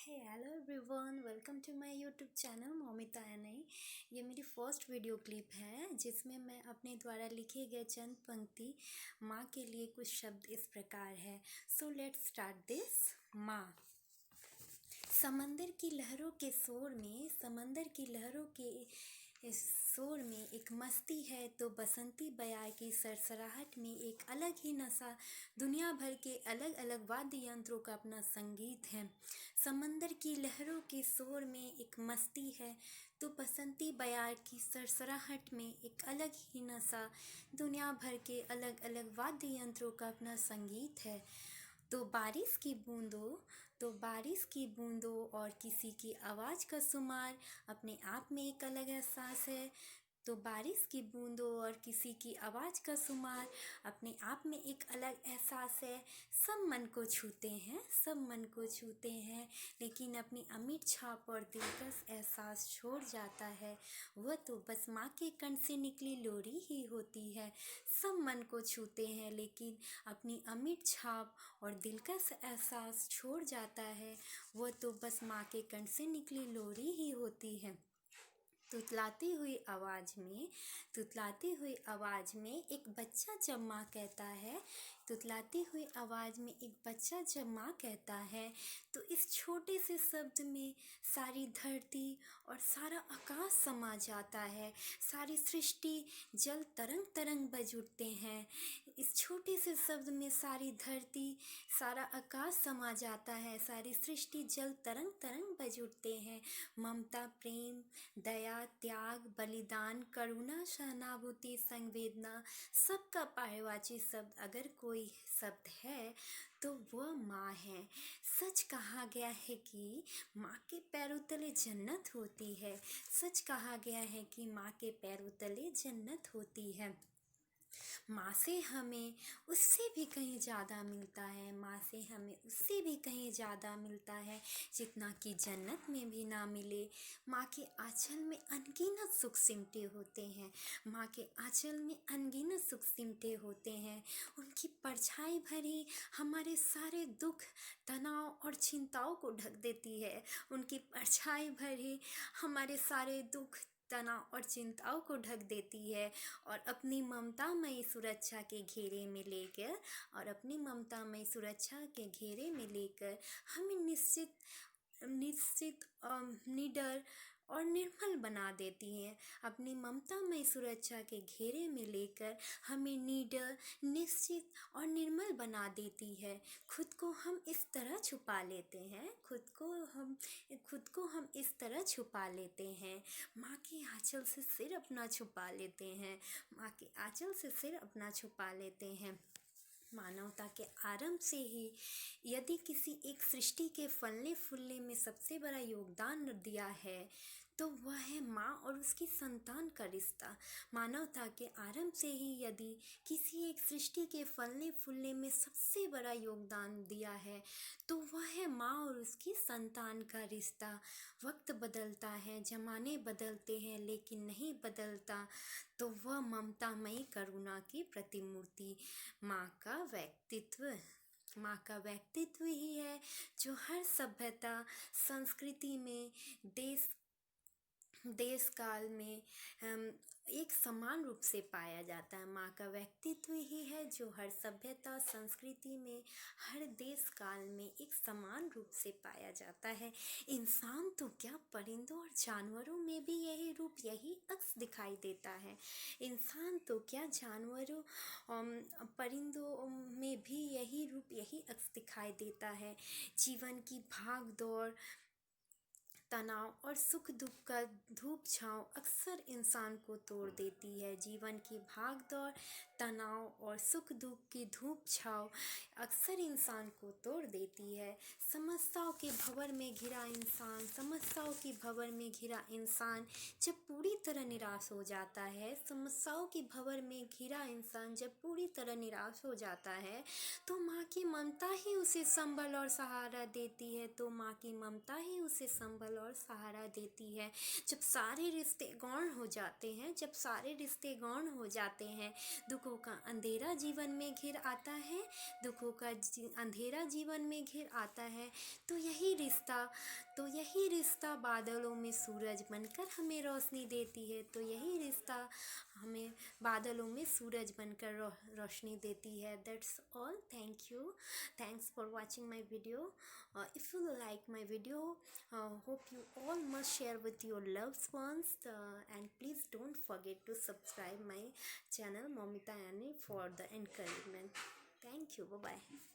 Hello everyone, welcome to my YouTube channel Momita NE. ये मेरी first video clip है जिसमें मैं अपने द्वारा लिखे गए चंद पंक्ति माँ के लिए कुछ शब्द इस प्रकार है। So let's start this. माँ। समंदर की लहरों के शोर में, समंदर की लहरों के इस शोर में एक मस्ती है, तो बसंती बयार की सरसराहट में एक अलग ही नशा, दुनिया भर के अलग अलग वाद्य यंत्रों का अपना संगीत है। समंदर की लहरों के शोर में एक मस्ती है, तो बसंती बयार की सरसराहट में एक अलग ही नशा, दुनिया भर के अलग अलग वाद्य यंत्रों का अपना संगीत है। तो बारिश की बूंदों और किसी की आवाज़ का शुमार अपने आप में एक अलग एहसास है। तो बारिश की बूंदों और किसी की आवाज़ का शुमार अपने आप में एक अलग एहसास है। सब मन को छूते हैं, सब मन को छूते हैं, लेकिन अपनी अमिट छाप और दिलकश एहसास छोड़ जाता है। वह तो बस माँ के कंठ से निकली लोरी ही होती है। सब मन को छूते हैं, लेकिन अपनी अमिट छाप और दिलकश एहसास छोड़ जाता है। वह तो बस माँ के कंठ से निकली लोरी ही होती है। तुतलाती हुई आवाज़ में एक बच्चा जब माँ कहता है, तुतलाती हुई आवाज़ में एक बच्चा जब माँ कहता है, तो इस छोटे से शब्द में सारी धरती और सारा आकाश समा जाता है। सारी सृष्टि जल तरंग तरंग बज उठते हैं। इस छोटे से शब्द में सारी धरती, सारा आकाश समा जाता है। सारी सृष्टि जल तरंग तरंग बज उठते हैं। ममता, प्रेम, दया, त्याग, बलिदान, करुणा, सहानुभूति, संवेदना, सबका पर्यायवाची शब्द अगर कोई शब्द है तो वह माँ है। सच कहा गया है कि माँ के पैरों तले जन्नत होती है। सच कहा गया है कि माँ के पैरों तले जन्नत होती है। माँ से हमें उससे भी कहीं ज़्यादा मिलता है। माँ से हमें उससे भी कहीं ज़्यादा मिलता है, जितना कि जन्नत में भी ना मिले। माँ के आंचल में अनगिनत सुख सिमटे होते हैं। माँ के आंचल में अनगिनत सुख सिमटे होते हैं। उनकी परछाई भरी हमारे सारे दुख, तनाव और चिंताओं को ढक देती है। उनकी परछाई भरी हमारे सारे दुख, तनाव और चिंताओं को ढक देती है, और अपनी ममतामयी सुरक्षा के घेरे में लेकर हमें निश्चित निडर और निर्मल बना देती हैं। अपनी ममतामयी सुरक्षा के घेरे में लेकर हमें निडर, निश्चित और निर्मल बना देती है। खुद को हम इस तरह छुपा लेते हैं, खुद को हम इस तरह छुपा लेते हैं। माँ के आंचल से सिर अपना छुपा लेते हैं। माँ के आंचल से सिर अपना छुपा लेते हैं। मानवता के आरंभ से ही यदि किसी एक सृष्टि के फलने फूलने में सबसे बड़ा योगदान दिया है, तो वह है माँ और उसकी संतान का रिश्ता। मानवता के आरंभ से ही यदि किसी एक सृष्टि के फलने फूलने में सबसे बड़ा योगदान दिया है, तो वह है माँ और उसकी संतान का रिश्ता। वक्त बदलता है, ज़माने बदलते हैं, लेकिन नहीं बदलता तो वह ममतामयी करुणा की प्रतिमूर्ति माँ का व्यक्तित्व ही है, जो हर सभ्यता, संस्कृति में, देश काल में एक समान रूप से पाया जाता है। माँ का व्यक्तित्व ही है जो हर सभ्यता, संस्कृति में, हर देश काल में एक समान रूप से पाया जाता है। इंसान तो क्या, परिंदों और जानवरों में भी यही रूप, यही अक्स दिखाई देता है। इंसान तो क्या, जानवरों, परिंदों में भी यही रूप, यही अक्स दिखाई देता है। जीवन की भाग दौड़, तनाव और सुख दुख का धूप छांव अक्सर इंसान को तोड़ देती है। जीवन की भाग दौड़, तनाव और सुख दुख की धूप छांव अक्सर इंसान को तोड़ देती है। समस्याओं के भंवर में घिरा इंसान जब पूरी तरह निराश हो जाता है, तो माँ की ममता ही उसे संबल और सहारा देती है। और सहारा देती है। जब सारे रिश्ते गौण हो जाते हैं, जब सारे रिश्ते गौण हो जाते हैं, दुखों का अंधेरा जीवन में घिर आता है, दुखों का अंधेरा जीवन में घिर आता है, तो यही रिश्ता बादलों में सूरज बनकर हमें रोशनी देती है। तो यही रिश्ता हमें बादलों में सूरज बनकर रोशनी देती है। That's all. Thank you. Thanks for watching my video. If you like my video, hope you all must share with your loved ones, and please don't forget to subscribe my channel Momita Annie for the encouragement. Thank you. Bye bye.